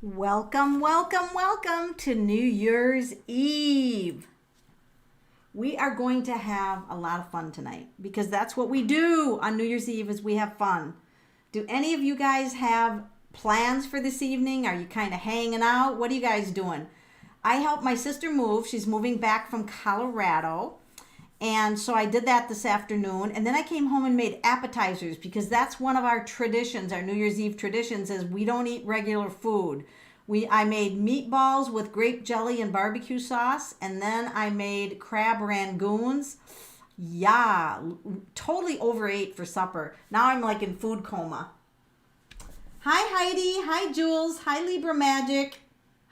Welcome, welcome, welcome to New Year's Eve. We are going to have a lot of fun tonight because that's what we do on New Year's Eve is we have fun. Do any of you guys have plans for this evening? Are you kind of hanging out? What are you guys doing? I helped my sister move. She's moving back from Colorado. And so I did that this afternoon. And then I came home and made appetizers because that's one of our traditions, our New Year's Eve traditions is we don't eat regular food. I made meatballs with grape jelly and barbecue sauce. And then I made crab rangoons. Yeah, totally overate for supper. Now I'm like in food coma. Hi Heidi. Hi Jules. Hi Libra Magic.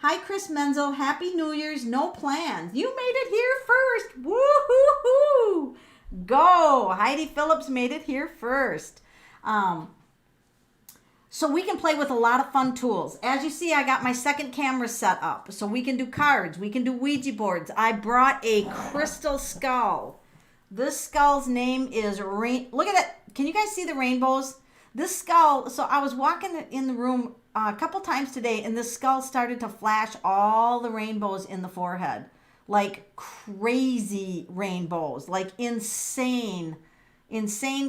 Hi, Chris Menzel. Happy New Year's. No plans. You made it here first. Woo-hoo-hoo. Go. Heidi Phillips made it here first. So we can play with a lot of fun tools. As you see, I got my second camera set up. So we can do cards. We can do Ouija boards. I brought a crystal skull. This skull's name is Look at it. Can you guys see the rainbows? This skull, so I was walking in the room a couple times today and this skull started to flash all the rainbows in the forehead. Like crazy rainbows, like insane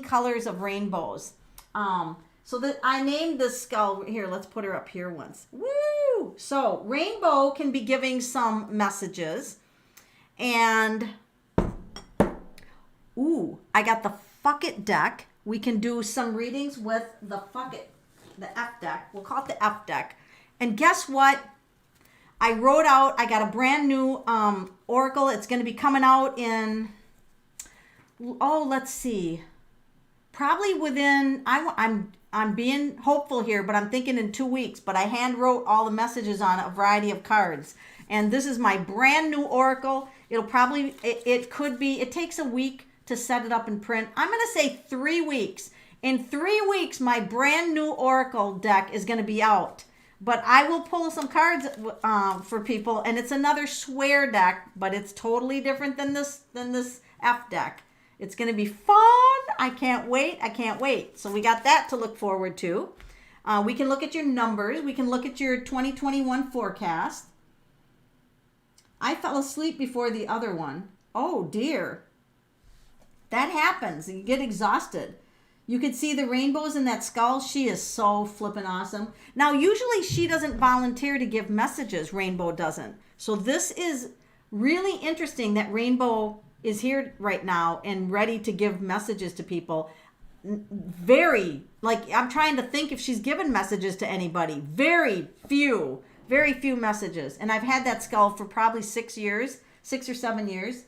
colors of rainbows. So that I named this skull, here, let's put her up here once. Woo! So rainbow can be giving some messages. And, ooh, I got the Fuck It deck. We can do some readings with the Fuck It, the F deck. We'll call it the F deck. And guess what? I got a brand new oracle. It's going to be coming out in, let's see. Probably within, I'm being hopeful here, but I'm thinking in 2 weeks. But I hand wrote all the messages on a variety of cards. And this is my brand new oracle. It'll probably, it could be, it takes a week to set it up and print. I'm going to say 3 weeks. In 3 weeks, my brand new oracle deck is going to be out. But I will pull some cards for people, and it's another swear deck, but it's totally different than this F deck. It's going to be fun. I can't wait. So we got that to look forward to. We can look at your numbers. We can look at your 2021 forecast. I fell asleep before the other one. Oh, dear. That happens. You get exhausted. You could see the rainbows in that skull. She is so flippin' awesome. Now, usually she doesn't volunteer to give messages. Rainbow doesn't. So this is really interesting that Rainbow is here right now and ready to give messages to people. I'm trying to think if she's given messages to anybody. Very few messages. And I've had that skull for probably 6 or 7 years.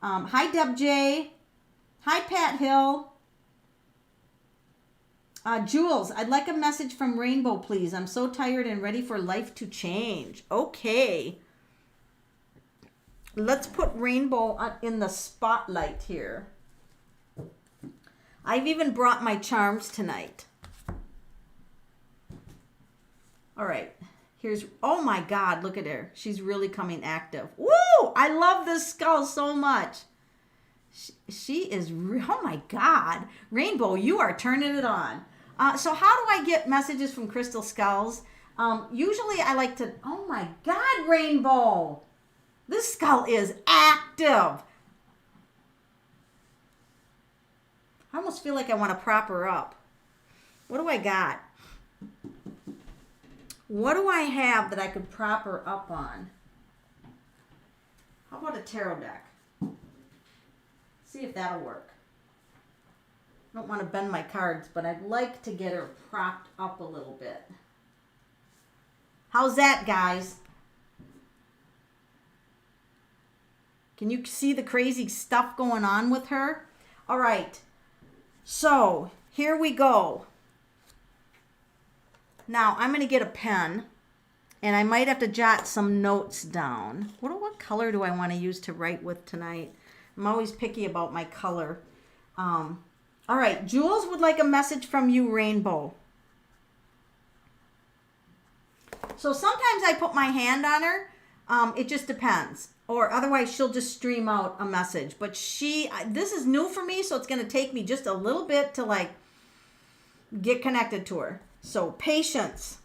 Hi, Deb J. Hi, Pat Hill. Jules, I'd like a message from Rainbow, please. I'm so tired and ready for life to change. Okay. Let's put Rainbow in the spotlight here. I've even brought my charms tonight. All right. Oh my God, look at her. She's really coming active. Woo! I love this skull so much. She is, oh my God. Rainbow, you are turning it on. So how do I get messages from crystal skulls? Usually I like to, oh my God, Rainbow. This skull is active. I almost feel like I want to prop her up. What do I got? What do I have that I could prop her up on? How about a tarot deck? See if that'll work. I don't want to bend my cards, but I'd like to get her propped up a little bit. How's that, guys? Can you see the crazy stuff going on with her? All right. So here we go. Now I'm going to get a pen, and I might have to jot some notes down. What color do I want to use to write with tonight? I'm always picky about my color. All right, Jules would like a message from you, Rainbow. So sometimes I put my hand on her. It just depends. Or otherwise she'll just stream out a message. But this is new for me, so it's going to take me just a little bit to get connected to her. So patience.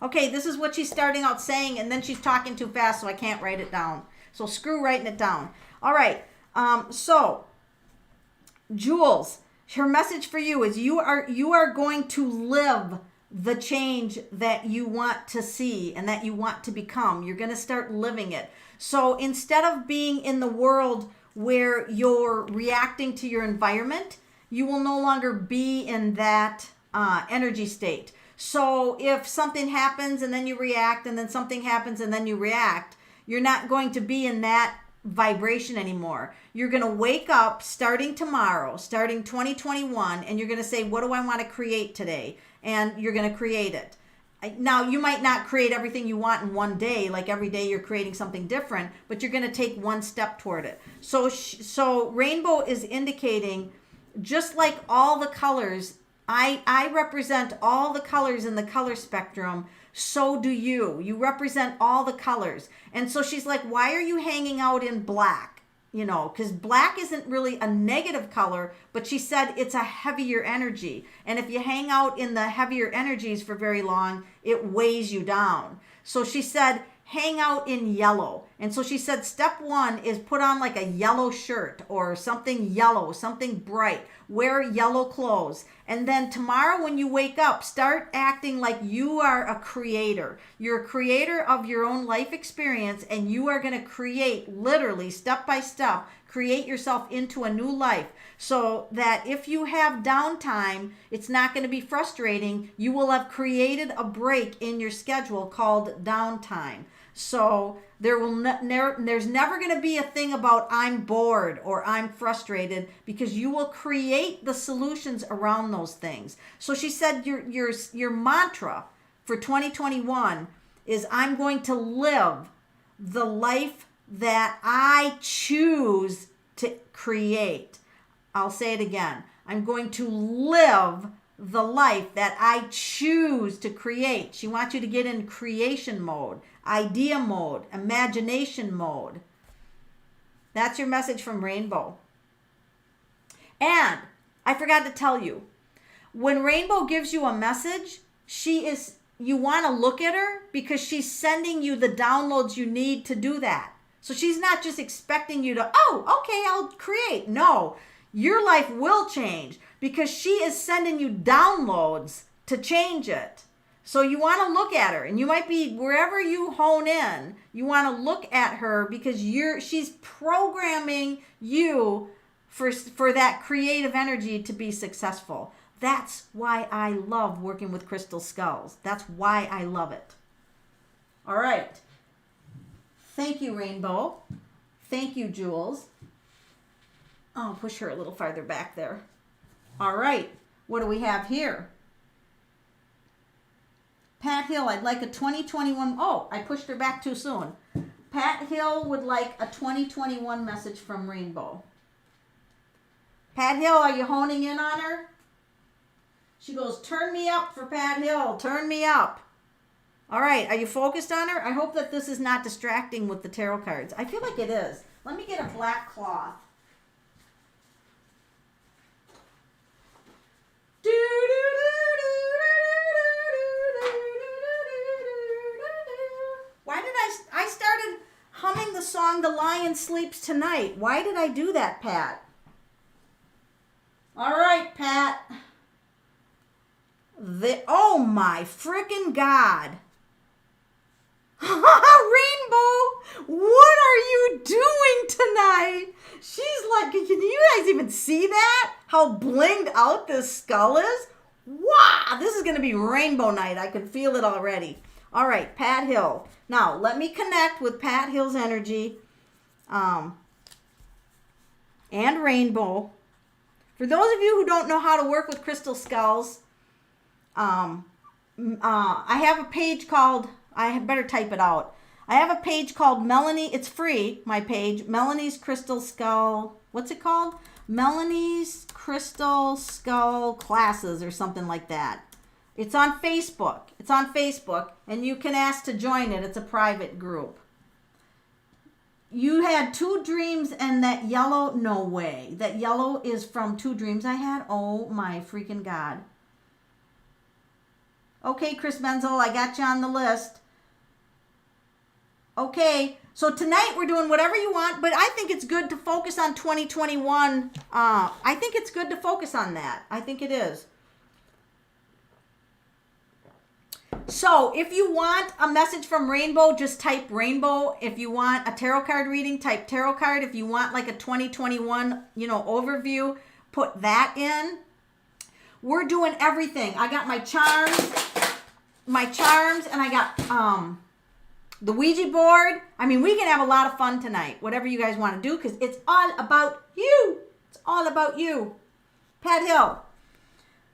Okay, this is what she's starting out saying, and then she's talking too fast, so I can't write it down. So screw writing it down. All right. So, Jules, her message for you is you are going to live the change that you want to see and that you want to become. You're going to start living it. So instead of being in the world where you're reacting to your environment, you will no longer be in that energy state. So if something happens and then you react, and then something happens and then you react, you're not going to be in that vibration anymore. You're going to wake up starting tomorrow, starting 2021, and you're going to say, what do I want to create today? And you're going to create it. Now, you might not create everything you want in one day, like every day you're creating something different, but you're going to take one step toward it. So rainbow is indicating, just like all the colors, I represent all the colors in the color spectrum. So do you. You represent all the colors. And so she's like, why are you hanging out in black? You know, because black isn't really a negative color, but she said it's a heavier energy. And if you hang out in the heavier energies for very long, it weighs you down. So she said, hang out in yellow. And so she said, step one is put on like a yellow shirt or something yellow, something bright. Wear yellow clothes. And then tomorrow when you wake up, start acting like you are a creator. You're a creator of your own life experience, and you are going to create, literally step by step, create yourself into a new life, so that if you have downtime, it's not going to be frustrating. You will have created a break in your schedule called downtime. So there's never going to be a thing about I'm bored or I'm frustrated, because you will create the solutions around those things. So she said your mantra for 2021 is, I'm going to live the life that I choose to create. I'll say it again. I'm going to live the life that I choose to create. She wants you to get in creation mode, idea mode, imagination mode. That's your message from Rainbow. And I forgot to tell you, when Rainbow gives you a message, you want to look at her because she's sending you the downloads you need to do that. So she's not just expecting you to, oh, okay, I'll create. No, your life will change because she is sending you downloads to change it. So you want to look at her, and you might be, wherever you hone in, you want to look at her because she's programming you for that creative energy to be successful. That's why I love working with crystal skulls. That's why I love it. All right. Thank you, Rainbow. Thank you, Jules. I'll push her a little farther back there. All right. What do we have here? Pat Hill, I'd like a 2021. Oh, I pushed her back too soon. Pat Hill would like a 2021 message from Rainbow. Pat Hill, are you honing in on her? She goes, turn me up for Pat Hill. Turn me up. All right. Are you focused on her? I hope that this is not distracting with the tarot cards. I feel like it is. Let me get a black cloth. Why did I started humming the song The Lion Sleeps Tonight. Why did I do that, Pat? All right, Pat. Oh my freaking God. Rainbow, what are you doing tonight? She's like, can you guys even see that? How blinged out this skull is? Wow, this is going to be rainbow night. I can feel it already. All right, Pat Hill. Now, let me connect with Pat Hill's energy and Rainbow. For those of you who don't know how to work with crystal skulls, I have a page called, I better type it out. I have a page called Melanie, it's free, my page, Melanie's Crystal Skull, what's it called? Melanie's Crystal Skull Classes or something like that. It's on Facebook. It's on Facebook, and you can ask to join it. It's a private group. You had 2 dreams, and that yellow, no way. That yellow is from 2 dreams I had. Oh my freaking God. Okay, Chris Menzel, I got you on the list. Okay, so tonight we're doing whatever you want, but I think it's good to focus on 2021. I think it's good to focus on that. I think it is. So if you want a message from Rainbow, just type Rainbow. If you want a tarot card reading, type tarot card. If you want like a 2021, overview, put that in. We're doing everything. I got my charms, and I got the Ouija board. I mean, we can have a lot of fun tonight, whatever you guys want to do, because it's all about you. It's all about you. Pat Hill,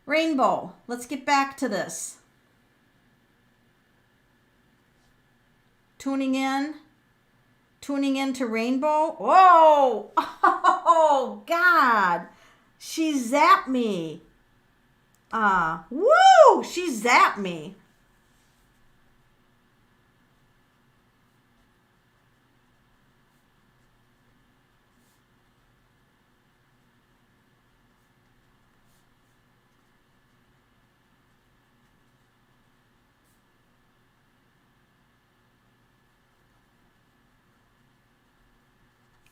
Rainbow. Let's get back to this. Tuning in to Rainbow. Whoa! Oh, God. She zapped me. Woo! She zapped me.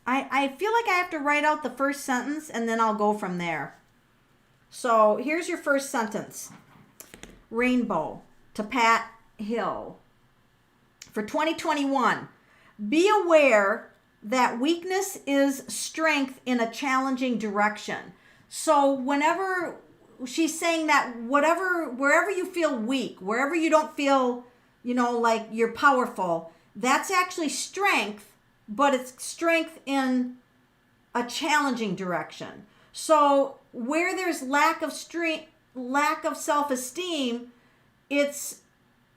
I feel like I have to write out the first sentence and then I'll go from there. So here's your first sentence. Rainbow to Pat Hill. For 2021, be aware that weakness is strength in a challenging direction. So whenever she's saying that wherever you feel weak, wherever you don't feel, like you're powerful, that's actually strength, but it's strength in a challenging direction. So where there's lack of self-esteem, it's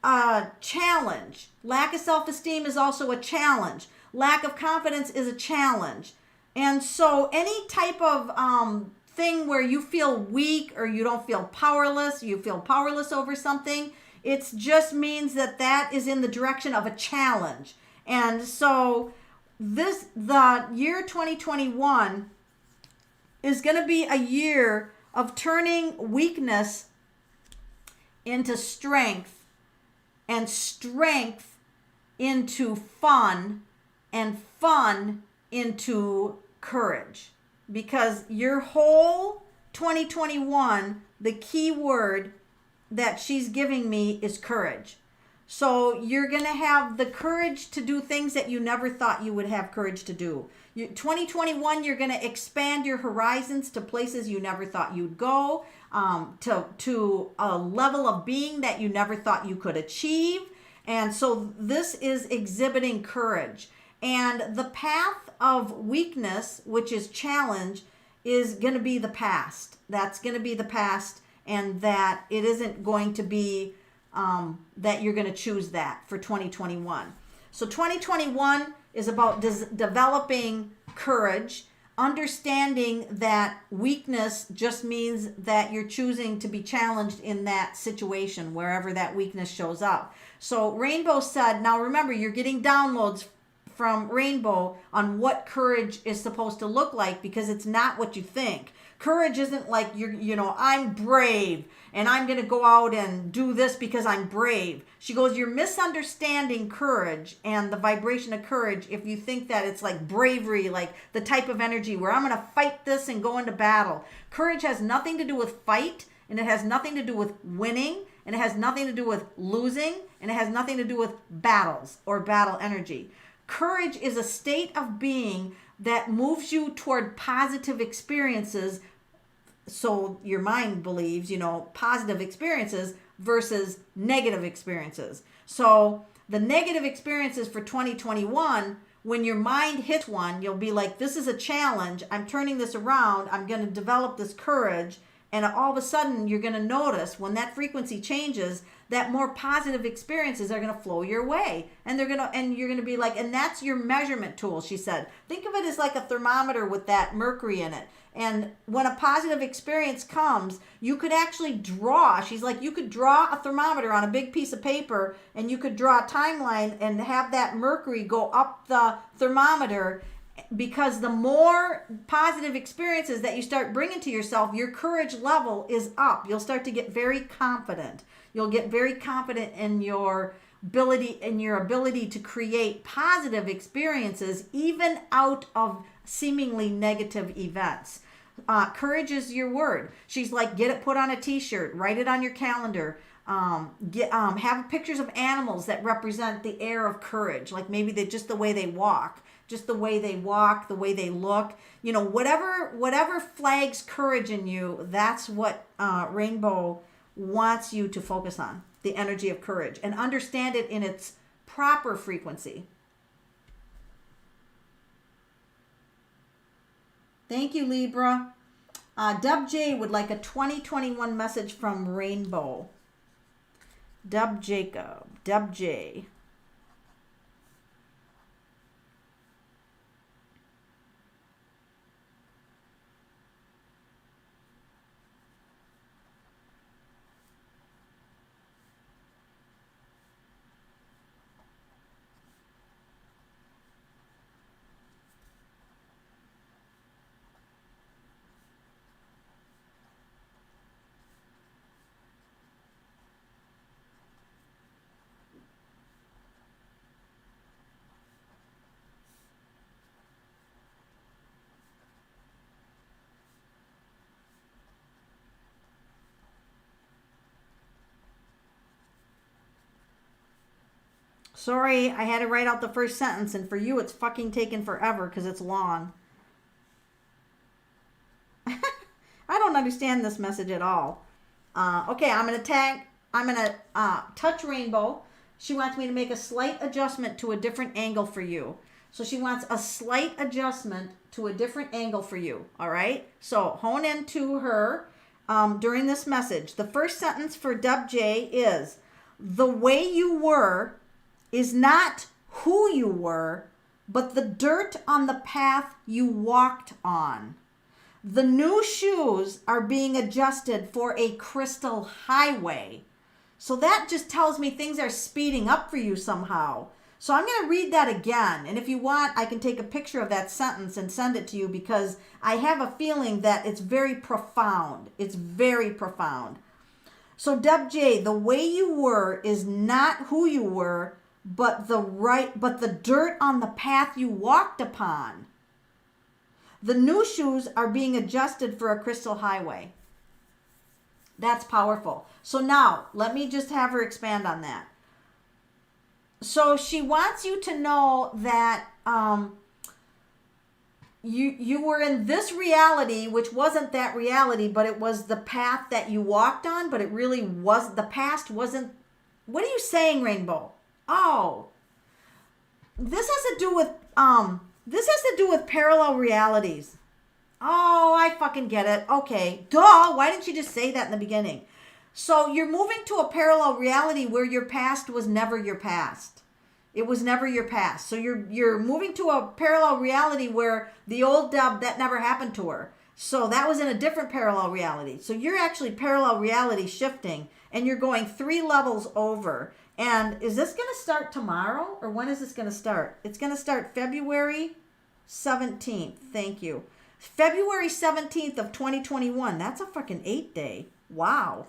a challenge. Lack of self-esteem is also a challenge. Lack of confidence is a challenge. And so any type of thing where you feel weak or you don't feel powerless, you feel powerless over something, it just means that is in the direction of a challenge. And so the year 2021 is going to be a year of turning weakness into strength and strength into fun and fun into courage. Because your whole 2021, the key word that she's giving me is courage. So you're going to have the courage to do things that you never thought you would have courage to do. 2021, you're going to expand your horizons to places you never thought you'd go, to a level of being that you never thought you could achieve. And so this is exhibiting courage. And the path of weakness, which is challenge, is going to be the past. That's going to be the past, and that it isn't going to be that you're going to choose that for 2021. So 2021 is about developing courage, understanding that weakness just means that you're choosing to be challenged in that situation, wherever that weakness shows up. So Rainbow said, now remember, you're getting downloads from Rainbow on what courage is supposed to look like, because it's not what you think. Courage isn't like I'm brave and I'm going to go out and do this because I'm brave. She goes, you're misunderstanding courage and the vibration of courage if you think that it's like bravery, like the type of energy where I'm going to fight this and go into battle. Courage has nothing to do with fight, and it has nothing to do with winning, and it has nothing to do with losing, and it has nothing to do with battles or battle energy. Courage is a state of being that moves you toward positive experiences. So your mind believes, positive experiences versus negative experiences. So the negative experiences for 2021, when your mind hits one, you'll be like, this is a challenge. I'm turning this around. I'm going to develop this courage. And all of a sudden, you're going to notice when that frequency changes that more positive experiences are going to flow your way. And you're going to be like, and that's your measurement tool, she said. Think of it as like a thermometer with that mercury in it. And when a positive experience comes, you could actually draw. She's like, you could draw a thermometer on a big piece of paper, and you could draw a timeline and have that mercury go up the thermometer. because the more positive experiences that you start bringing to yourself, your courage level is up. You'll start to get very confident. You'll get very confident in your ability to create positive experiences even out of seemingly negative events. Courage is your word. She's like, get it put on a t-shirt, write it on your calendar. Have pictures of animals that represent the air of courage, like maybe just the way they walk, the way they look, whatever flags courage in you. That's what Rainbow wants you to focus on, the energy of courage, and understand it in its proper frequency. Thank you, Libra. Dub J would like a 2021 message from Rainbow. Dub Jacob, Dub J. Sorry, I had to write out the first sentence, and for you, it's fucking taken forever because it's long. I don't understand this message at all. Okay, I'm gonna touch Rainbow. She wants me to make a slight adjustment to a different angle for you. So she wants a slight adjustment to a different angle for you. All right. So hone into her during this message. The first sentence for Dub J is, the way you were is not who you were, but the dirt on the path you walked on. The new shoes are being adjusted for a crystal highway. So that just tells me things are speeding up for you somehow. So I'm going to read that again. And if you want, I can take a picture of that sentence and send it to you, because I have a feeling that it's very profound. It's very profound. So Dub J, the way you were is not who you were, but the dirt on the path you walked upon. The new shoes are being adjusted for a crystal highway. That's powerful. So now, let me just have her expand on that. So she wants you to know that you were in this reality, which wasn't that reality, but it was the path that you walked on, but it really was, the past wasn't. What are you saying, Rainbow? Oh, this has to do with parallel realities. Oh, I fucking get it. Okay. Duh. Why didn't you just say that in the beginning? So you're moving to a parallel reality where your past was never your past. It was never your past. So you're moving to a parallel reality where the old Dub, that never happened to her. So that was in a different parallel reality. So you're actually parallel reality shifting, and you're going 3 levels over. And is this going to start tomorrow, or when is this going to start? It's going to start February 17th. Thank you. February 17th of 2021. That's a fucking 8-day. Wow.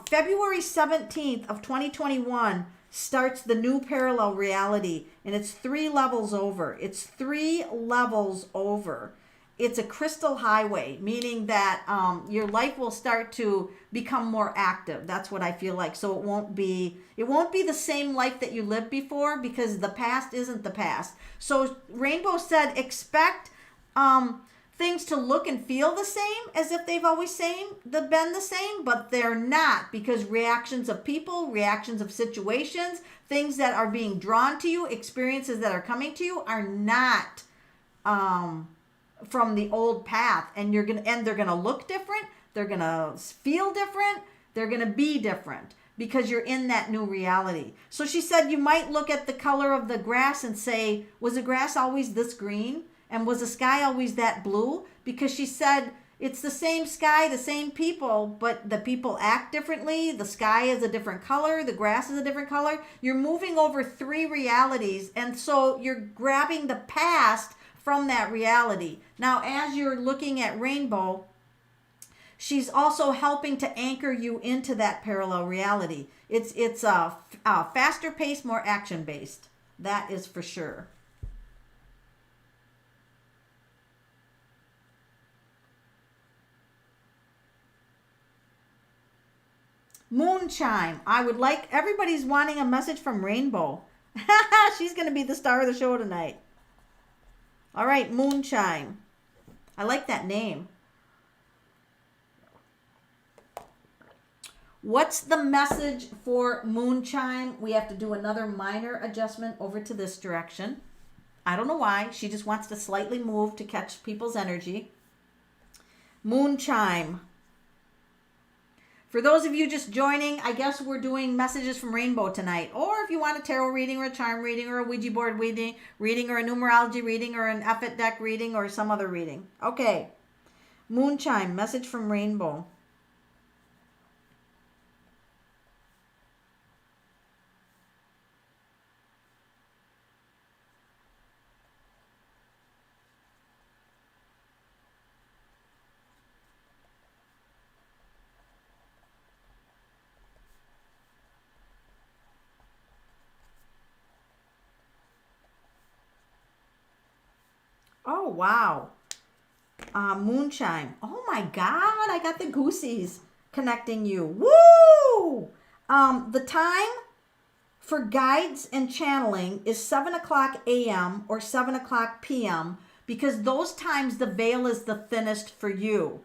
February 17th of 2021 starts the new parallel reality, and it's 3 levels over. It's 3 levels over. It's a crystal highway, meaning that your life will start to become more active. That's what I feel like. So it won't be the same life that you lived before, because the past isn't the past. So Rainbow said, expect things to look and feel the same as if they've always been the same, but they're not, because reactions of people, reactions of situations, things that are being drawn to you, experiences that are coming to you are not from the old path, and they're gonna look different, they're gonna feel different, they're gonna be different, because you're in that new reality. So she said you might look at the color of the grass and say, was the grass always this green? And was the sky always that blue? Because she said it's the same sky, the same people, but the people act differently. The sky is a different color. The grass is a different color. You're moving over 3 realities. And so you're grabbing the past from that reality. Now, as you're looking at Rainbow, she's also helping to anchor you into that parallel reality. It's a faster pace, more action based. That is for sure. Moon chime. I would like, everybody's wanting a message from Rainbow. She's going to be the star of the show tonight. All right, moon chime. I like that name. What's the message for moon chime? We have to do another minor adjustment over to this direction. I don't know why. She just wants to slightly move to catch people's energy. Moon chime. For those of you just joining, I guess we're doing messages from Rainbow tonight. Or if you want a tarot reading or a charm reading or a Ouija board reading or a numerology reading or an Effet deck reading or some other reading. Okay. Moon chime, message from Rainbow. Oh, wow. Moon chime. Oh my God, I got the goosies connecting you. Woo! The time for guides and channeling is 7 o'clock a.m. or 7 o'clock p.m. because those times the veil is the thinnest for you.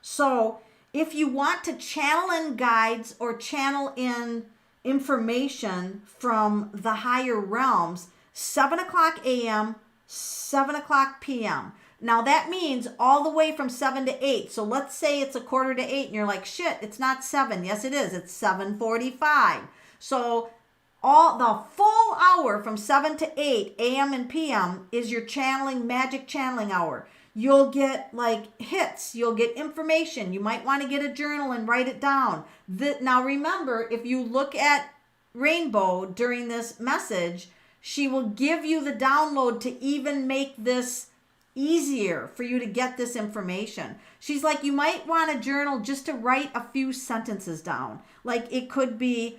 So if you want to channel in guides or channel in information from the higher realms, 7 o'clock a.m., 7 o'clock p.m. Now that means all the way from 7 to 8. So let's say it's a quarter to 8 and you're like, shit, it's not 7. Yes, it is. It's 7:45. So all the full hour from 7 to 8 a.m. and p.m. is your channeling, magic channeling hour. You'll get like hits. You'll get information. You might want to get a journal and write it down. Now remember, if you look at Rainbow during this message, she will give you the download to even make this easier for you to get this information. She's like, you might want a journal just to write a few sentences down. Like it could be,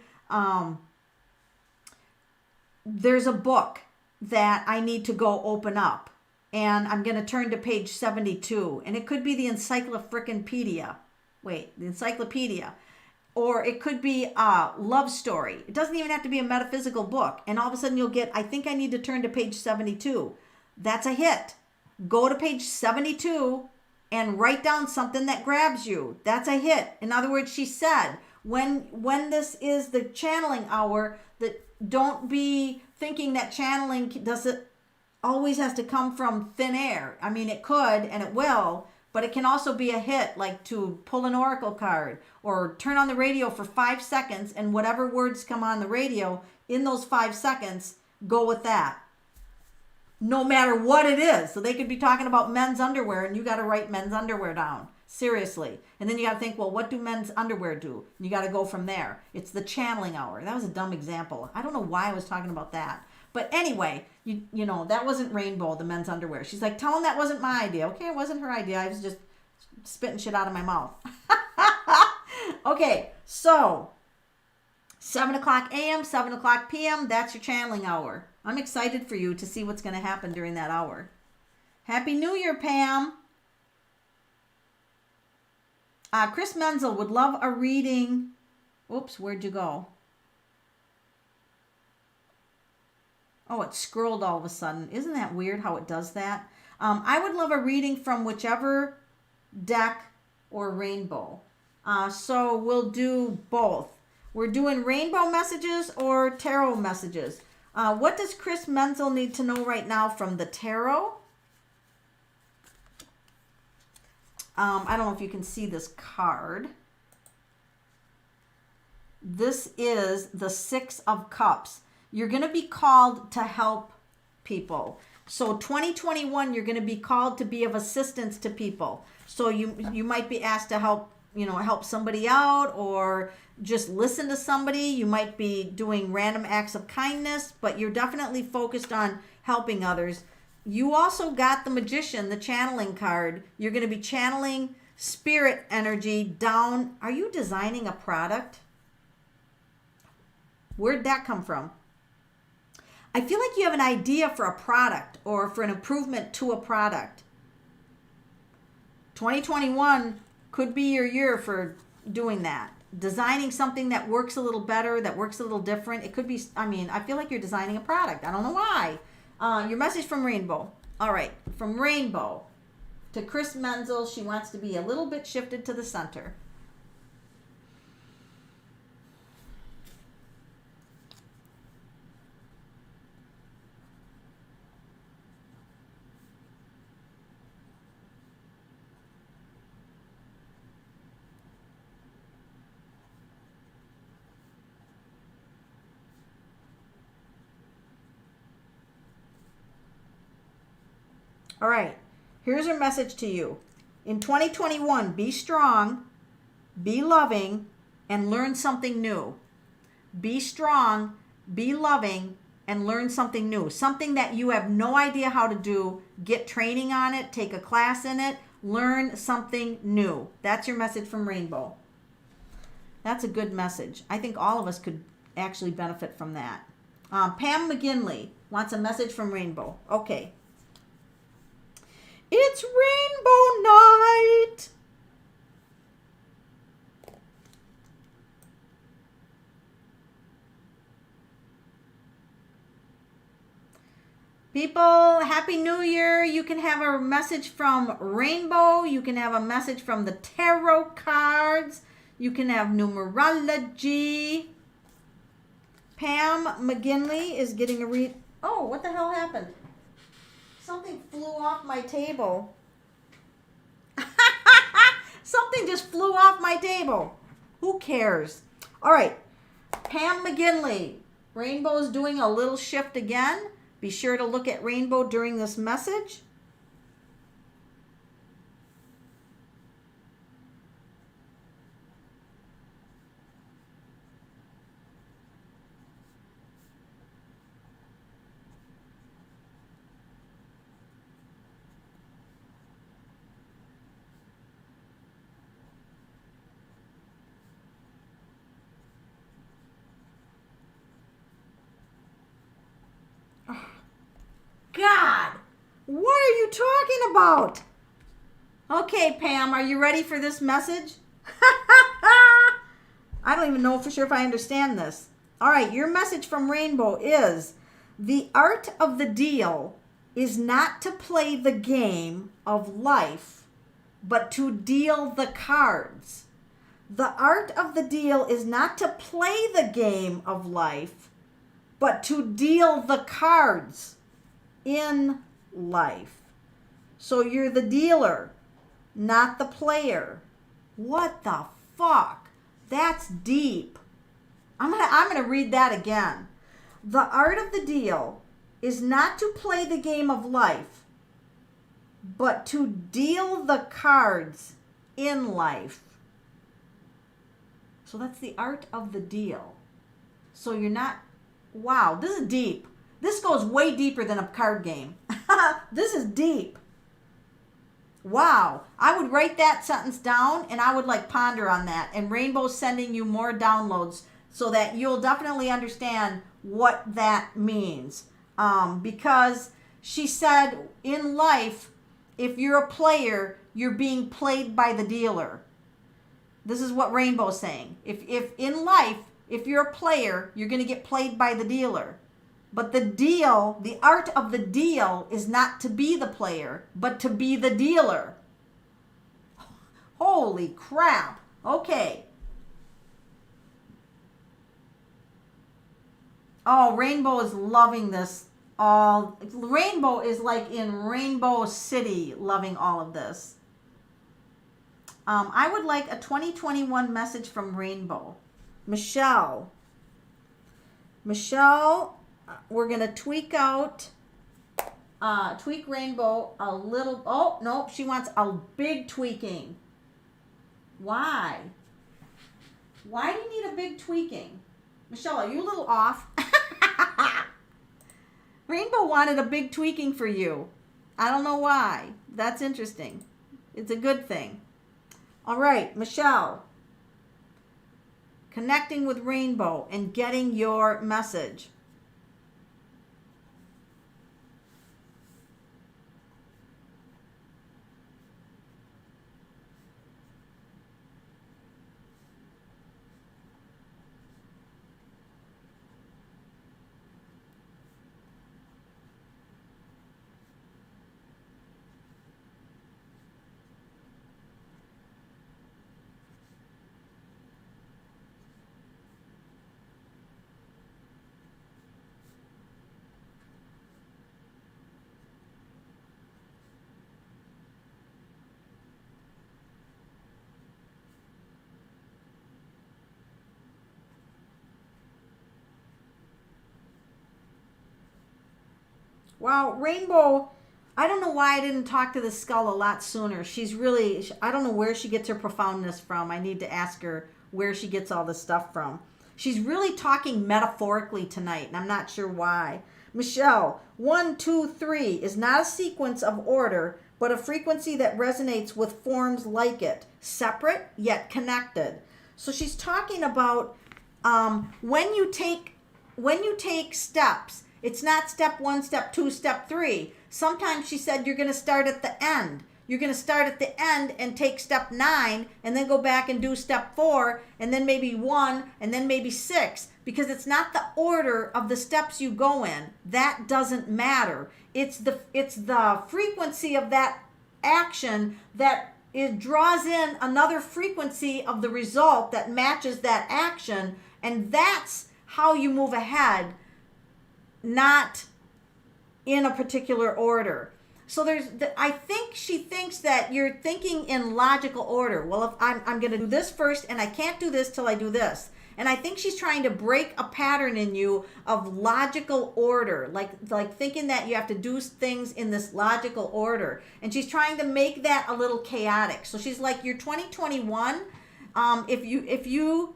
there's a book that I need to go open up and I'm going to turn to page 72. And it could be the encyclopedia. Wait, the encyclopedia. Or it could be a love story. It doesn't even have to be a metaphysical book. And all of a sudden you'll get, I think I need to turn to page 72. That's a hit. Go to page 72 and write down something that grabs you. That's a hit. In other words, she said, when this is the channeling hour, that don't be thinking that channeling doesn't always has to come from thin air. I mean, it could and it will, but it can also be a hit, like to pull an oracle card or turn on the radio for 5 seconds and whatever words come on the radio in those 5 seconds, go with that. No matter what it is. So they could be talking about men's underwear and you got to write men's underwear down. Seriously. And then you got to think, well, what do men's underwear do? And you got to go from there. It's the channeling hour. That was a dumb example. I don't know why I was talking about that. But anyway, you know, that wasn't Rainbow, the men's underwear. She's like, tell them that wasn't my idea. Okay, it wasn't her idea. I was just spitting shit out of my mouth. Okay, so 7 o'clock a.m., 7 o'clock p.m., that's your channeling hour. I'm excited for you to see what's going to happen during that hour. Happy New Year, Pam. Chris Menzel would love a reading. Oops, where'd you go? Oh, it scrolled all of a sudden. Isn't that weird how it does that? I would love a reading from whichever deck or Rainbow. So we'll do both. We're doing Rainbow messages or tarot messages. What does Chris Menzel need to know right now from the tarot? I don't know if you can see this card. This is the 6 of Cups. You're going to be called to help people. So 2021, you're going to be called to be of assistance to people. So you might be asked to help, help somebody out or just listen to somebody. You might be doing random acts of kindness, but you're definitely focused on helping others. you also got the Magician, the channeling card. You're going to be channeling spirit energy down. Are you designing a product? Where'd that come from? I feel like you have an idea for a product or for an improvement to a product. 2021 could be your year for doing that. Designing something that works a little better, that works a little different. It could be, I feel like you're designing a product. I don't know why. Your message from Rainbow. All right, from Rainbow to Chris Menzel. She wants to be a little bit shifted to the center. All right, here's her message to you. In 2021, be strong, be loving, and learn something new. Be strong, be loving, and learn something new. Something that you have no idea how to do. Get training on it, take a class in it, learn something new. That's your message from Rainbow. That's a good message. I think all of us could actually benefit from that. Pam McGinley wants a message from Rainbow. Okay. It's Rainbow Night. People, Happy New Year. You can have a message from Rainbow. You can have a message from the tarot cards. You can have numerology. Pam McGinley is getting a read. Oh, what the hell happened? Something flew off my table. Something just flew off my table. Who cares? All right. Pam McGinley. Rainbow's doing a little shift again. Be sure to look at Rainbow during this message. God, what are you talking about? Okay, Pam, are you ready for this message? I don't even know for sure if I understand this. All right, your message from Rainbow is the art of the deal is not to play the game of life, but to deal the cards. The art of the deal is not to play the game of life, but to deal the cards in life. So you're the dealer, not the player. What the fuck? That's deep. I'm gonna read that again. The art of the deal is not to play the game of life, but to deal the cards in life. So that's the art of the deal. So you're not, wow, this is deep. This goes way deeper than a card game. This is deep. Wow. I would write that sentence down and I would ponder on that. And Rainbow's sending you more downloads so that you'll definitely understand what that means. Because she said in life, if you're a player, you're being played by the dealer. This is what Rainbow's saying. If in life, if you're a player, you're going to get played by the dealer. But the deal, the art of the deal is not to be the player, but to be the dealer. Holy crap. Okay. Oh, Rainbow is loving this. Rainbow is like in Rainbow City loving all of this. I would like a 2021 message from Rainbow. Michelle, we're going to tweak Rainbow a little. Oh, no, she wants a big tweaking. Why? Why do you need a big tweaking? Michelle, are you a little off? Rainbow wanted a big tweaking for you. I don't know why. That's interesting. It's a good thing. All right, Michelle. Connecting with Rainbow and getting your message. Wow, Rainbow, I don't know why I didn't talk to the skull a lot sooner. She's really, I don't know where she gets her profoundness from. I need to ask her where she gets all this stuff from. She's really talking metaphorically tonight, and I'm not sure why. Michelle, 1, 2, 3 is not a sequence of order, but a frequency that resonates with forms like it, separate yet connected. So she's talking about when you take steps. It's not step 1, step 2, step 3. Sometimes she said you're going to start at the end. You're going to start at the end and take step 9 and then go back and do step 4 and then maybe 1 and then maybe 6, because it's not the order of the steps you go in. That doesn't matter. It's the frequency of that action that it draws in another frequency of the result that matches that action, and that's how you move ahead, not in a particular order. So I think she thinks that you're thinking in logical order. Well, if I'm going to do this first and I can't do this till I do this. And I think she's trying to break a pattern in you of logical order, like thinking that you have to do things in this logical order. And she's trying to make that a little chaotic. So she's like, you're 2021. If you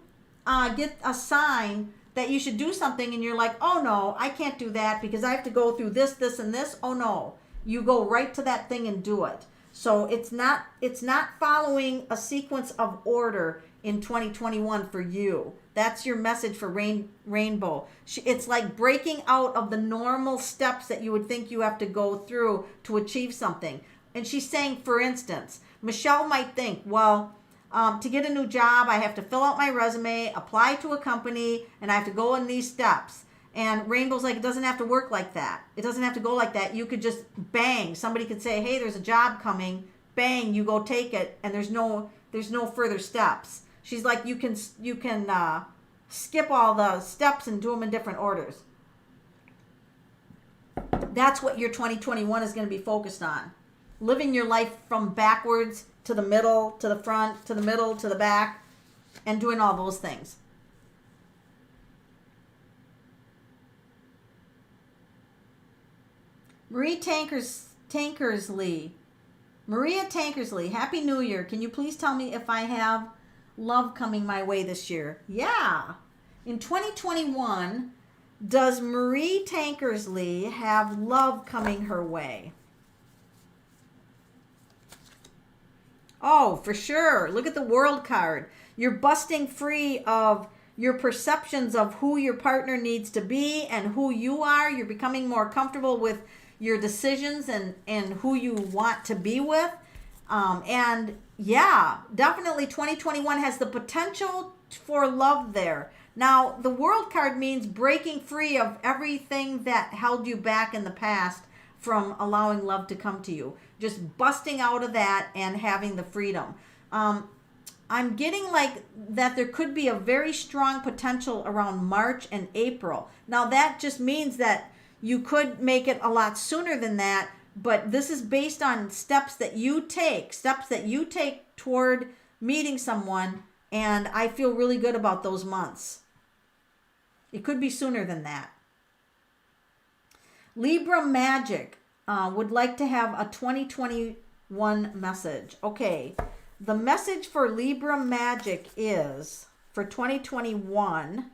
get a sign that you should do something and you're like, oh no, I can't do that because I have to go through this, this, and this. Oh no, you go right to that thing and do it. So it's not following a sequence of order in 2021 for you. That's your message for Rainbow. It's like breaking out of the normal steps that you would think you have to go through to achieve something. And she's saying, for instance, Michelle might think, well, to get a new job, I have to fill out my resume, apply to a company, and I have to go in these steps. And Rainbow's like, it doesn't have to work like that. It doesn't have to go like that. You could just bang. Somebody could say, hey, there's a job coming. Bang, you go take it, and there's no further steps. She's like, you can skip all the steps and do them in different orders. That's what your 2021 is going to be focused on. Living your life from backwards to the middle, to the front, to the middle, to the back, and doing all those things. Maria Tankersley, Happy New Year. Can you please tell me if I have love coming my way this year? Yeah. In 2021, does Marie Tankersley have love coming her way? Oh, for sure. Look at the World card. You're busting free of your perceptions of who your partner needs to be and who you are. You're becoming more comfortable with your decisions and who you want to be with. And yeah, definitely 2021 has the potential for love there. Now, the World card means breaking free of everything that held you back in the past from allowing love to come to you. Just busting out of that and having the freedom. I'm getting like that there could be a very strong potential around March and April. Now, that just means that you could make it a lot sooner than that, but this is based on steps that you take toward meeting someone, and I feel really good about those months. It could be sooner than that. Libra Magic would like to have a 2021 message. Okay, the message for Libra Magic is, for 2021,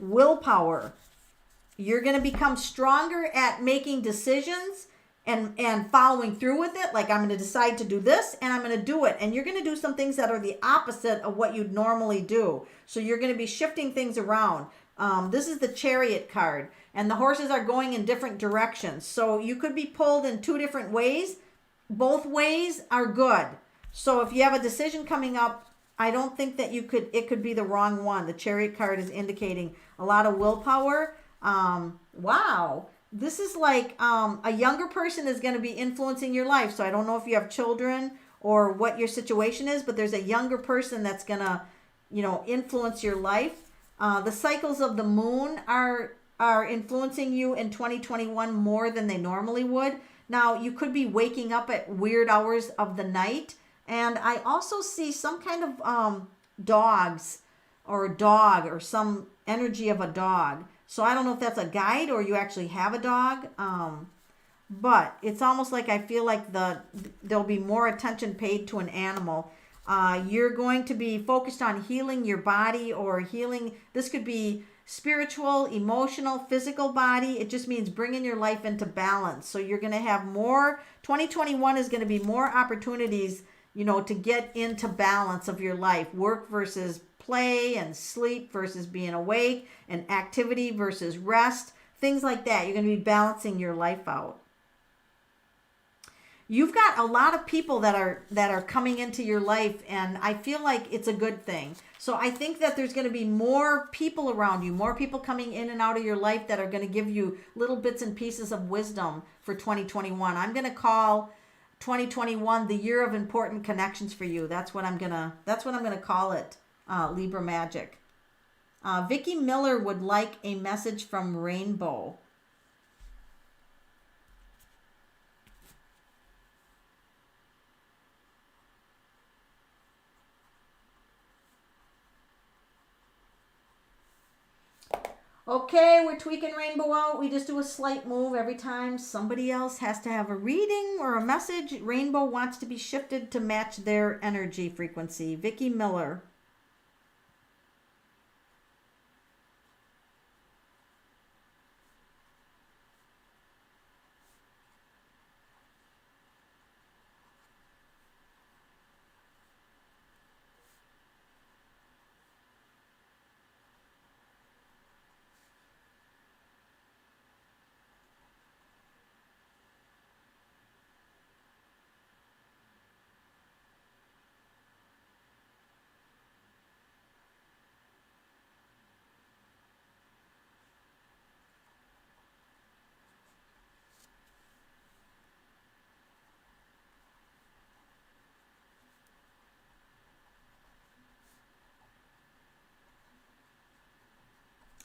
willpower. You're going to become stronger at making decisions and following through with it. Like, I'm going to decide to do this and I'm going to do it. And you're going to do some things that are the opposite of what you'd normally do. So you're going to be shifting things around. This is the Chariot card, and the horses are going in different directions. So you could be pulled in two different ways. Both ways are good. So if you have a decision coming up, I don't think that it could be the wrong one. The Chariot card is indicating a lot of willpower. Wow. This is like a younger person is going to be influencing your life. So I don't know if you have children or what your situation is, but there's a younger person that's going to, influence your life. The cycles of the moon are influencing you in 2021 more than they normally would. Now, you could be waking up at weird hours of the night. And I also see some kind of dogs or a dog or some energy of a dog. So I don't know if that's a guide or you actually have a dog. But it's almost like I feel like there'll be more attention paid to an animal. You're going to be focused on healing your body or healing. This could be spiritual, emotional, physical body. It just means bringing your life into balance. So you're going to have more. 2021 is going to be more opportunities, to get into balance of your life. Work versus play, and sleep versus being awake, and activity versus rest. Things like that. You're going to be balancing your life out. You've got a lot of people that are coming into your life, and I feel like it's a good thing. So I think that there's going to be more people around you, more people coming in and out of your life that are going to give you little bits and pieces of wisdom for 2021. I'm going to call 2021 the year of important connections for you. That's what I'm going to call it, Libra Magic. Vicki Miller would like a message from Rainbow. Okay, we're tweaking Rainbow out. We just do a slight move every time somebody else has to have a reading or a message. Rainbow wants to be shifted to match their energy frequency. Vicki Miller.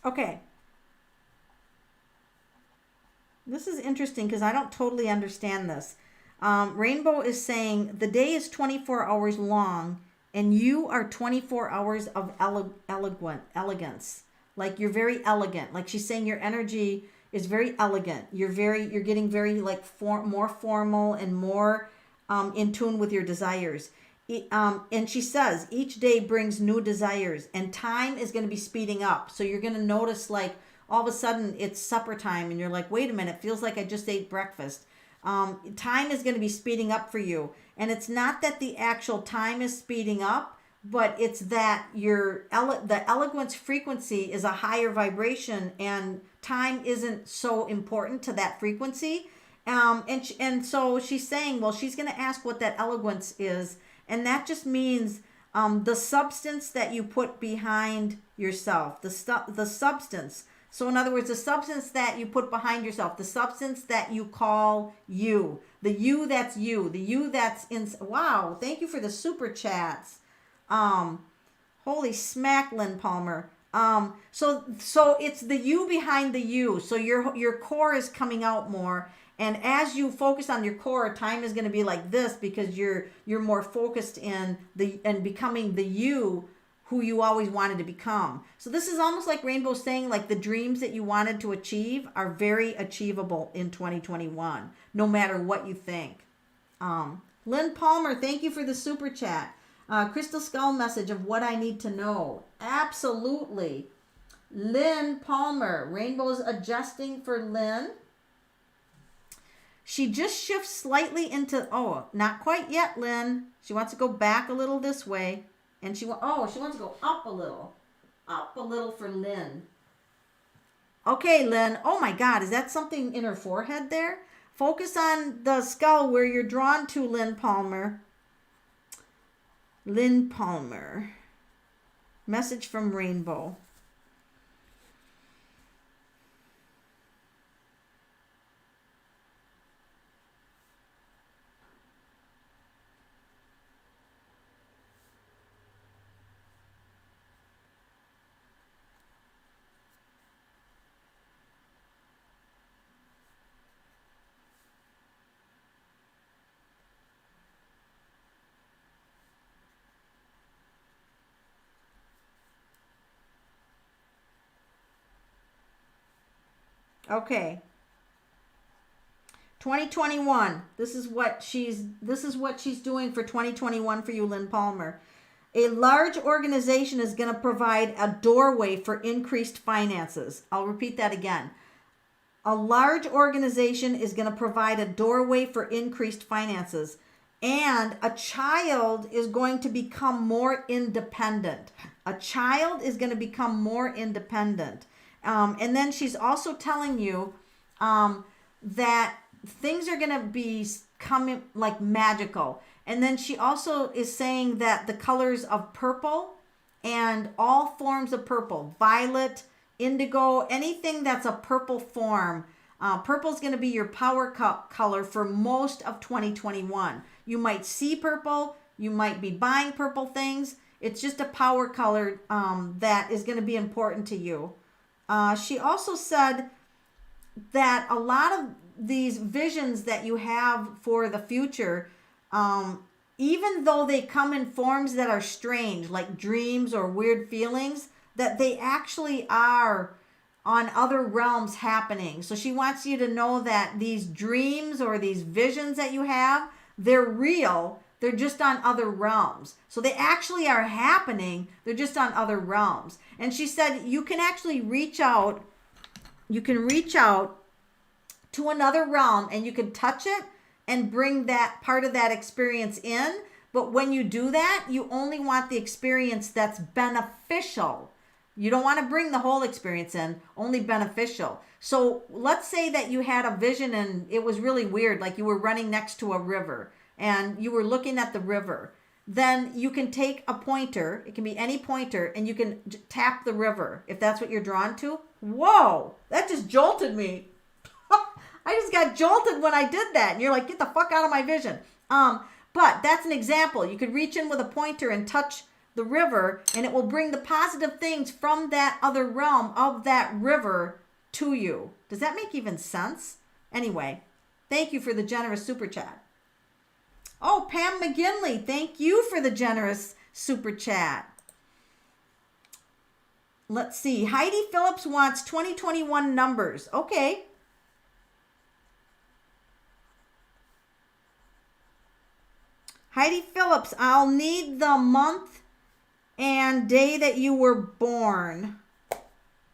Okay. This is interesting because I don't totally understand this. Rainbow is saying the day is 24 hours long and you are 24 hours of elegance. Like, you're very elegant. Like, she's saying your energy is very elegant. You're getting very like more formal and more in tune with your desires. And she says each day brings new desires and time is going to be speeding up. So you're going to notice, like, all of a sudden it's supper time and you're like, wait a minute, it feels like I just ate breakfast. Time is going to be speeding up for you. And it's not that the actual time is speeding up, but it's that the eloquence frequency is a higher vibration and time isn't so important to that frequency. And so she's saying, well, she's going to ask what that eloquence is. And that just means the substance that you put behind yourself, the substance. So in other words, the substance that you put behind yourself, the substance that you call you, the you that's you, the you that's in. Wow, thank you for the super chats. Holy smack, Lynn Palmer. So it's the you behind the you. So your core is coming out more. And as you focus on your core, time is going to be like this because you're more focused in becoming the you who you always wanted to become. So this is almost like Rainbow saying, like, the dreams that you wanted to achieve are very achievable in 2021, no matter what you think. Lynn Palmer, thank you for the super chat. Crystal Skull message of what I need to know. Absolutely. Lynn Palmer. Rainbow's adjusting for Lynn. She just shifts slightly into, oh, not quite yet, Lynn. She wants to go back a little this way. And she wants to go up a little. Up a little for Lynn. Okay, Lynn. Oh my God, is that something in her forehead there? Focus on the skull where you're drawn to, Lynn Palmer. Lynn Palmer. Message from Rainbow. Okay. 2021. This is what she's doing for 2021 for you, Lynn Palmer. A large organization is going to provide a doorway for increased finances. I'll repeat that again. A large organization is going to provide a doorway for increased finances. And a child is going to become more independent. A child is going to become more independent. And then she's also telling you that things are going to be coming like magical. And then she also is saying that the colors of purple and all forms of purple, violet, indigo, anything that's a purple form. Purple is going to be your power color for most of 2021. You might see purple. You might be buying purple things. It's just a power color that is going to be important to you. She also said that a lot of these visions that you have for the future, even though they come in forms that are strange, like dreams or weird feelings, that they actually are on other realms happening. So she wants you to know that these dreams or these visions that you have, they're real. They're just on other realms. So they actually are happening. They're just on other realms. And she said you can actually reach out. You can reach out to another realm and you can touch it and bring that part of that experience in. But when you do that, you only want the experience that's beneficial. You don't want to bring the whole experience in, only beneficial. So let's say that you had a vision and it was really weird, like you were running next to a river and you were looking at the river. Then you can take a pointer, it can be any pointer, and you can tap the river if that's what you're drawn to. Whoa, that just jolted me. I just got jolted when I did that. And you're like, get the fuck out of my vision. But that's an example. You could reach in with a pointer and touch the river, and it will bring the positive things from that other realm of that river to you. Does that make even sense? Anyway, thank you for the generous super chat. Oh, Pam McGinley, thank you for the generous super chat. Let's see. Heidi Phillips wants 2021 numbers. Okay. Heidi Phillips, I'll need the month and day that you were born.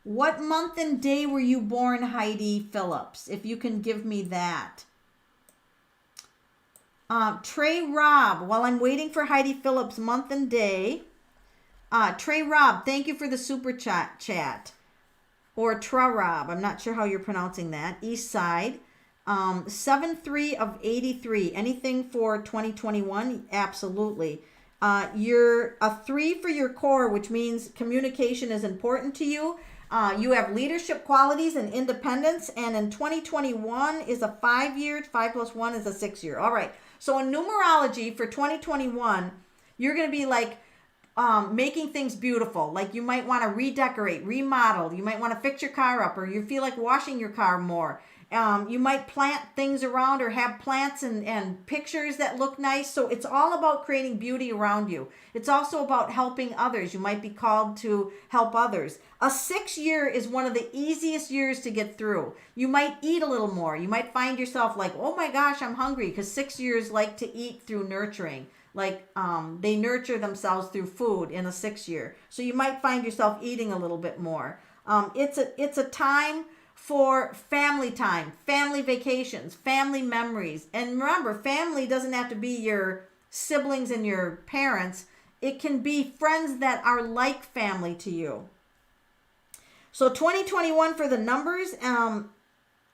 What month and day were you born, Heidi Phillips? If you can give me that. Trey Robb, while I'm waiting for Heidi Phillips' month and day. Trey Robb, thank you for the super chat. Or Tra Robb, I'm not sure how you're pronouncing that. East Side. 7-3 of 83. Anything for 2021? Absolutely. You're a 3 for your core, which means communication is important to you. You have leadership qualities and independence. And in 2021 is a 5 year. 5 plus 1 is a 6 year. All right. So in numerology for 2021, you're going to be like making things beautiful. Like you might want to redecorate, remodel. You might want to fix your car up, or you feel like washing your car more. You might plant things around or have plants and pictures that look nice. So it's all about creating beauty around you. It's also about helping others. You might be called to help others. A 6 year is one of the easiest years to get through. You might eat a little more. You might find yourself like, oh my gosh, I'm hungry, because 6 years like to eat through nurturing. Like they nurture themselves through food in a 6 year. So you might find yourself eating a little bit more. It's a time for family time, family vacations, family memories. And remember, family doesn't have to be your siblings and your parents. It can be friends that are like family to you. So 2021 for the numbers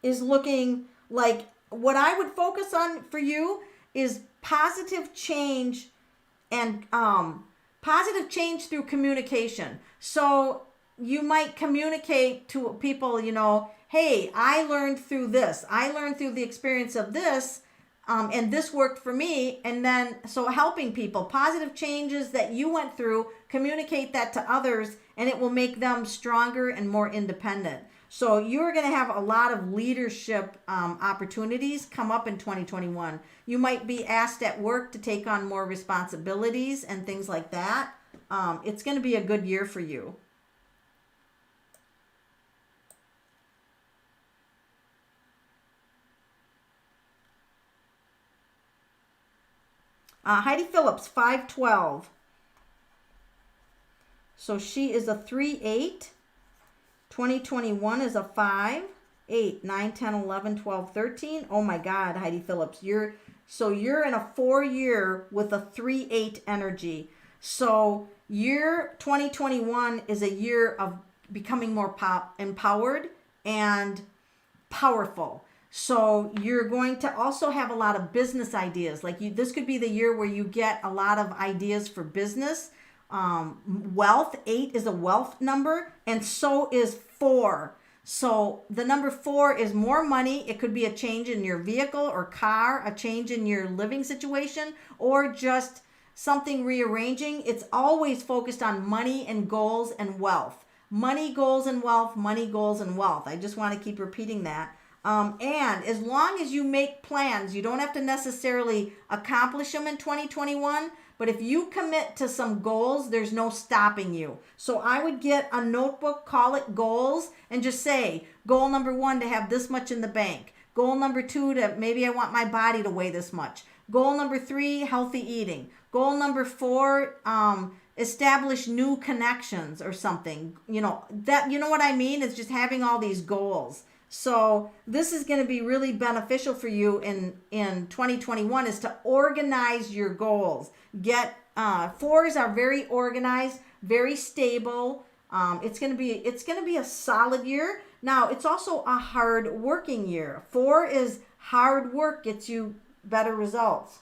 is looking like, what I would focus on for you is positive change, and positive change through communication. So you might communicate to people, hey, I learned through this. I learned through the experience of this, and this worked for me. And then, so helping people, positive changes that you went through, communicate that to others, and it will make them stronger and more independent. So you're going to have a lot of leadership opportunities come up in 2021. You might be asked at work to take on more responsibilities and things like that. It's going to be a good year for you. Heidi Phillips, 512. So she is a 3-8. 2021 is a 5, 8, 9, 10, 11, 12, 13. Oh my God, Heidi Phillips. You're in a 4-year with a 3-8 energy. So year 2021 is a year of becoming more empowered and powerful. So you're going to also have a lot of business ideas. This could be the year where you get a lot of ideas for business. Wealth, 8 is a wealth number, and so is 4. So the number 4 is more money. It could be a change in your vehicle or car, a change in your living situation, or just something rearranging. It's always focused on money and goals and wealth. Money, goals, and wealth, money, goals, and wealth. I just want to keep repeating that. And as long as you make plans, you don't have to necessarily accomplish them in 2021, but if you commit to some goals, there's no stopping you. So I would get a notebook, call it goals, and just say, goal number 1, to have this much in the bank. Goal number 2, to maybe I want my body to weigh this much. Goal number 3, healthy eating. Goal number 4, establish new connections or something. You know what I mean? It's just having all these goals. So this is going to be really beneficial for you in 2021, is to organize your goals. Get 4s are very organized, very stable. It's going to be a solid year. Now, it's also a hard working year. 4 is hard work gets you better results.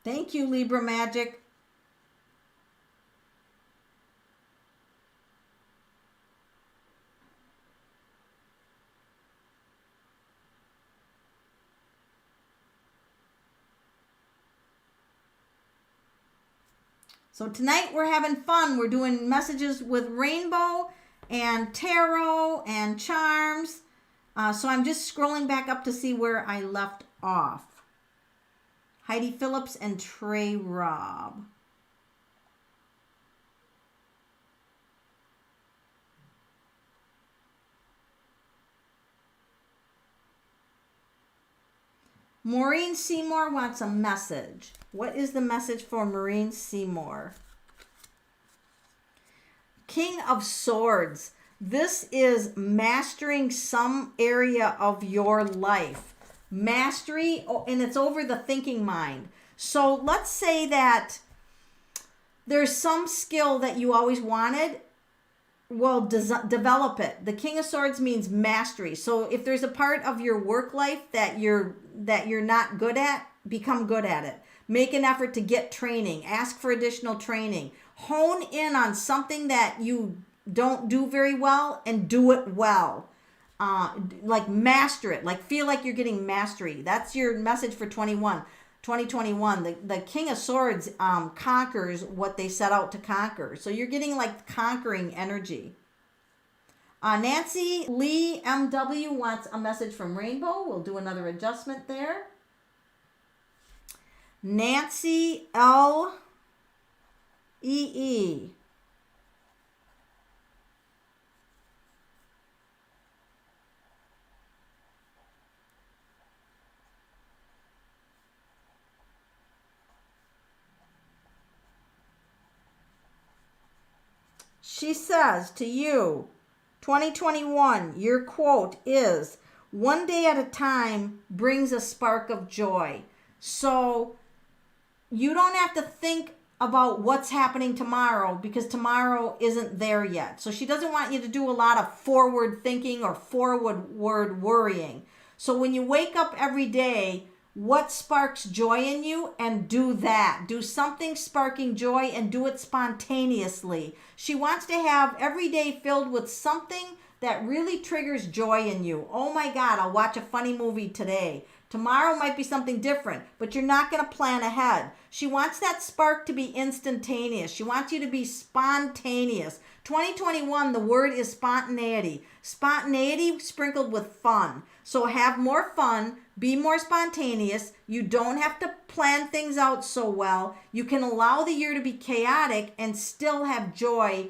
Thank you, Libra Magic. So tonight we're having fun. We're doing messages with rainbow and tarot and charms. So I'm just scrolling back up to see where I left off. Heidi Phillips and Trey Robb. Maureen Seymour wants a message. What is the message for Maureen Seymour? King of Swords. This is mastering some area of your life. Mastery, and it's over the thinking mind. So let's say that there's some skill that you always wanted. Well, develop it. The King of Swords means mastery. So if there's a part of your work life that you're not good at, become good at it. Make an effort to get training. Ask for additional training. Hone in on something that you don't do very well and do it well. Like master it. Like feel like you're getting mastery. That's your message for 2021. The King of Swords conquers what they set out to conquer. So you're getting like conquering energy. Nancy Lee MW wants a message from Rainbow. We'll do another adjustment there. Nancy LEE. She says to you, 2021, your quote is, one day at a time brings a spark of joy. So you don't have to think about what's happening tomorrow because tomorrow isn't there yet. So she doesn't want you to do a lot of forward thinking or forward worrying. So when you wake up every day, what sparks joy in you, and do that. Do something sparking joy and do it spontaneously. She wants to have every day filled with something that really triggers joy in you. Oh my God, I'll watch a funny movie today. Tomorrow might be something different, but you're not going to plan ahead. She wants that spark to be instantaneous. She wants you to be spontaneous. 2021, the word is spontaneity. Spontaneity sprinkled with fun. So have more fun, be more spontaneous. You don't have to plan things out so well. You can allow the year to be chaotic and still have joy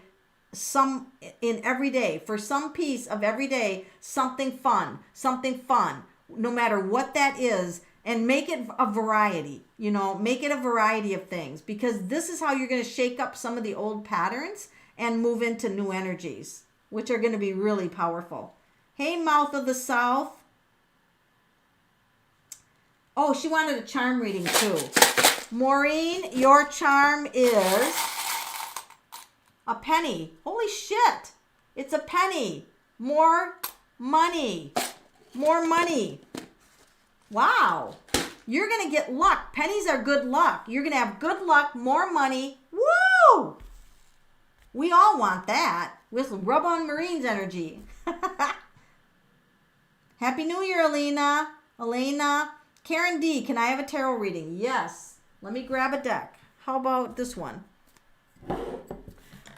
in every day. For some piece of every day, something fun, no matter what that is, and make it a variety, make it a variety of things, because this is how you're going to shake up some of the old patterns and move into new energies, which are going to be really powerful. Hey, Mouth of the South. Oh, she wanted a charm reading too. Maureen, your charm is a penny. Holy shit. It's a penny. More money. More money. Wow. You're going to get luck. Pennies are good luck. You're going to have good luck, more money. Woo! We all want that. Let's rub on Maureen's energy. Happy New Year, Elena. Karen D, can I have a tarot reading? Yes. Let me grab a deck. How about this one?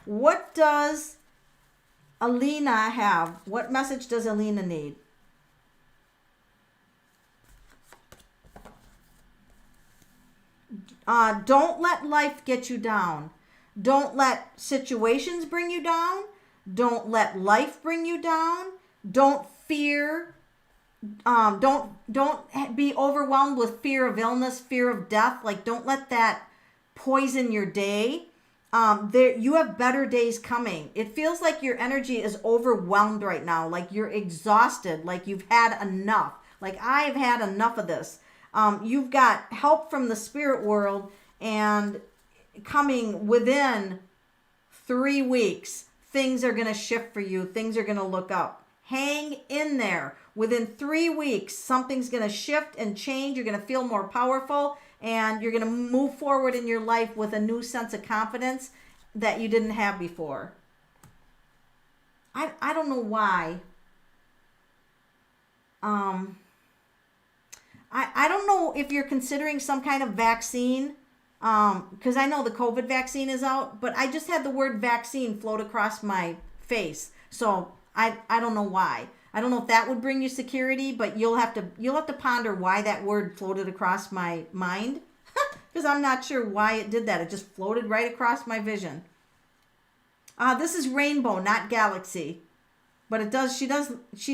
What does Elena have? What message does Elena need? Don't let life get you down. Don't let situations bring you down. Don't let life bring you down. Don't fear. Don't be overwhelmed with fear of illness, fear of death. Like, don't let that poison your day. You have better days coming. It feels like your energy is overwhelmed right now. Like you're exhausted. Like you've had enough. Like I've had enough of this. You've got help from the spirit world, and coming within 3 weeks, things are going to shift for you. Things are going to look up. Hang in there. Within 3 weeks, something's going to shift and change. You're going to feel more powerful, and you're going to move forward in your life with a new sense of confidence that you didn't have before. I don't know why. I don't know if you're considering some kind of vaccine, because I know the COVID vaccine is out, but I just had the word vaccine float across my face. So I don't know why. I don't know if that would bring you security, but you'll have to ponder why that word floated across my mind, because I'm not sure why it did that. It just floated right across my vision. This is rainbow, not galaxy, but it does. She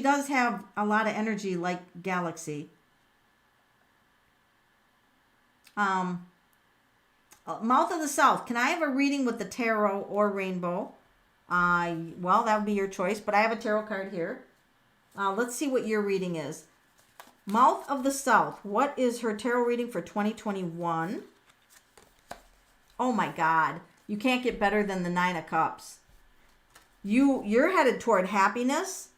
does have a lot of energy like galaxy. Mouth of the South. Can I have a reading with the tarot or rainbow? Well, that would be your choice, but I have a tarot card here. Let's see what your reading is. Mouth of the South. What is her tarot reading for 2021? Oh my God. You can't get better than the 9 of Cups. You're headed toward happiness.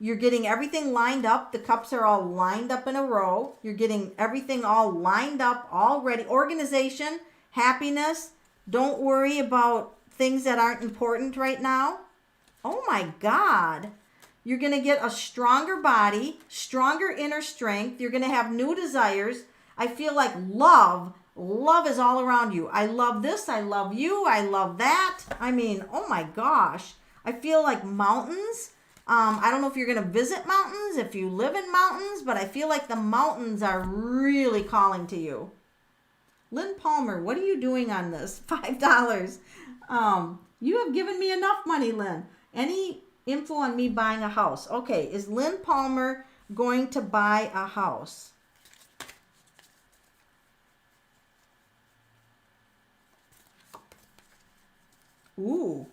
You're getting everything lined up. The cups are all lined up in a row. You're getting everything all lined up already. Organization, happiness. Don't worry about things that aren't important right now. Oh my God. You're going to get a stronger body, stronger inner strength. You're going to have new desires. I feel like love is all around you. I love this. I love you. I love that. I mean, oh my gosh. I feel like mountains. I don't know if you're going to visit mountains, if you live in mountains, but I feel like the mountains are really calling to you. Lynn Palmer, what are you doing on this? $5. You have given me enough money, Lynn. Any info on me buying a house? Okay, is Lynn Palmer going to buy a house? Ooh.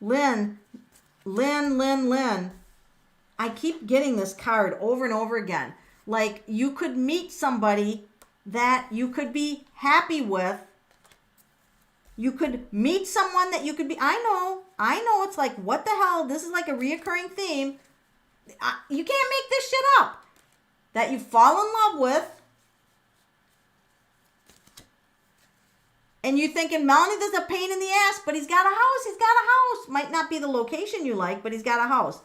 Lynn, Lynn. I keep getting this card over and over again. Like, you could meet somebody that you could be happy with. You could meet someone that you could be, I know, it's like, what the hell? This is like a reoccurring theme. You can't make this shit up. That you fall in love with. And you're thinking, Melanie, this is a pain in the ass, but he's got a house. Might not be the location you like, but he's got a house.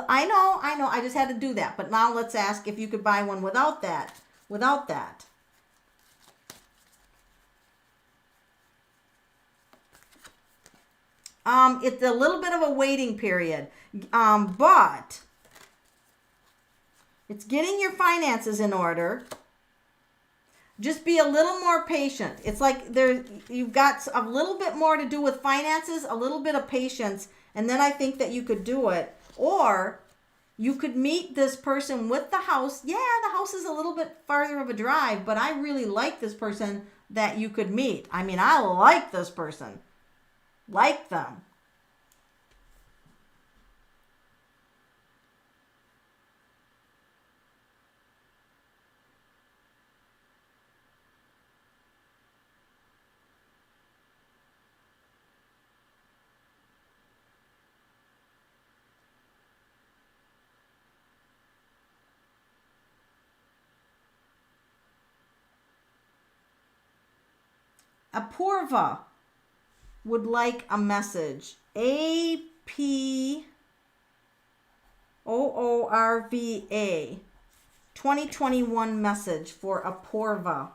I know. I just had to do that. But now let's ask if you could buy one without that. It's a little bit of a waiting period. But it's getting your finances in order. Just be a little more patient. It's like you've got a little bit more to do with finances, a little bit of patience, and then I think that you could do it. Or you could meet this person with the house. Yeah, the house is a little bit farther of a drive, but I really like this person that you could meet. I mean, I like this person. Like them. Apurva would like a message. APOORVA. 2021 message for Apurva.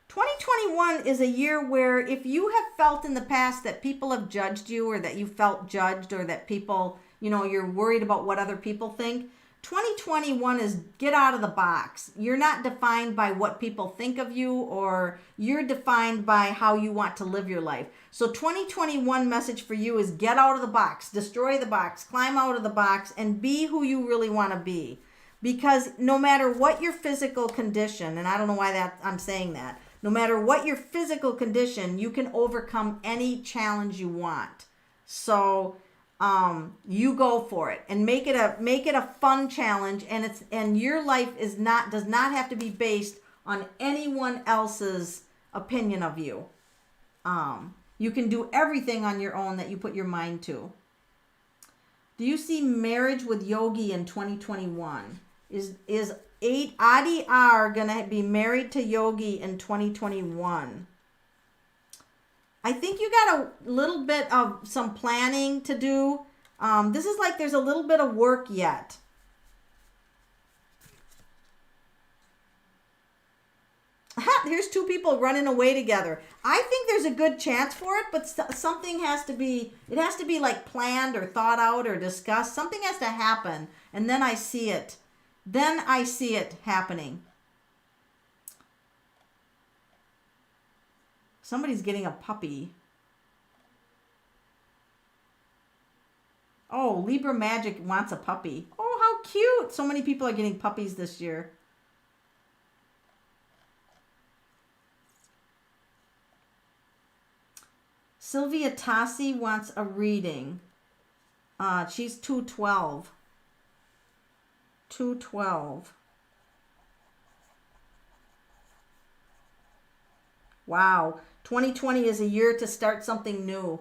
2021 is a year where if you have felt in the past that people have judged you, or that you felt judged, or that people, you're worried about what other people think, 2021 is get out of the box. You're not defined by what people think of you, or you're defined by how you want to live your life. So 2021 message for you is get out of the box, destroy the box, climb out of the box, and be who you really want to be. Because no matter what your physical condition, and I don't know why I'm saying that, no matter what your physical condition, you can overcome any challenge you want. So you go for it and make it a fun challenge, and your life does not have to be based on anyone else's opinion of you. You can do everything on your own that you put your mind to. Do you see marriage with Yogi in 2021? Is Adi R gonna be married to Yogi in 2021? I think you got a little bit of some planning to do. This is like there's a little bit of work yet. Here's two people running away together. I think there's a good chance for it, but something has to be like planned or thought out or discussed. Something has to happen, and then I see it. Then I see it happening. Somebody's getting a puppy. Oh, Libra Magic wants a puppy. Oh, how cute. So many people are getting puppies this year. Sylvia Tassi wants a reading. She's 212. 212. Wow. 2020 is a year to start something new.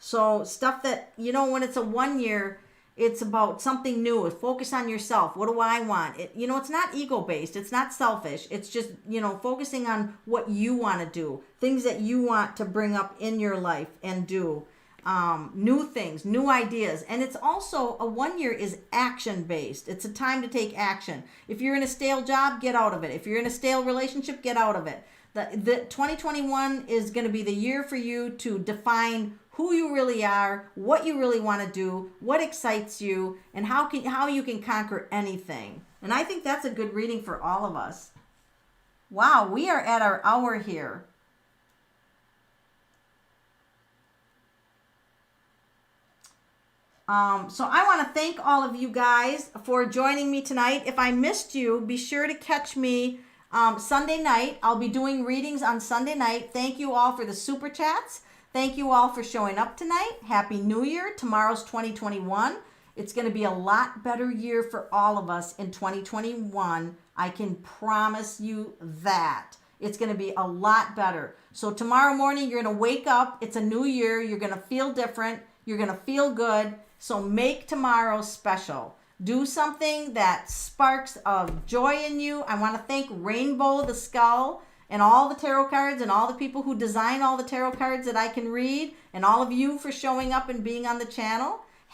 So stuff that, when it's a 1 year, it's about something new. Focus on yourself. What do I want? It's not ego-based. It's not selfish. It's just, focusing on what you want to do. Things that you want to bring up in your life and do. New things, new ideas. And it's also, a 1 year is action-based. It's a time to take action. If you're in a stale job, get out of it. If you're in a stale relationship, get out of it. The 2021 is going to be the year for you to define who you really are, what you really want to do, what excites you, and how you can conquer anything. And I think that's a good reading for all of us. Wow, we are at our hour here. So I want to thank all of you guys for joining me tonight. If I missed you, be sure to catch me Sunday night, I'll be doing readings on Sunday night. Thank you all for the super chats. Thank you all for showing up tonight. Happy New Year. Tomorrow's 2021. It's going to be a lot better year for all of us in 2021. I can promise you that. It's going to be a lot better. So tomorrow morning, you're going to wake up. It's a new year. You're going to feel different. You're going to feel good. So make tomorrow special. Do something that sparks of joy in you. I want to thank Rainbow the Skull and all the tarot cards and all the people who design all the tarot cards that I can read, and all of you for showing up and being on the channel.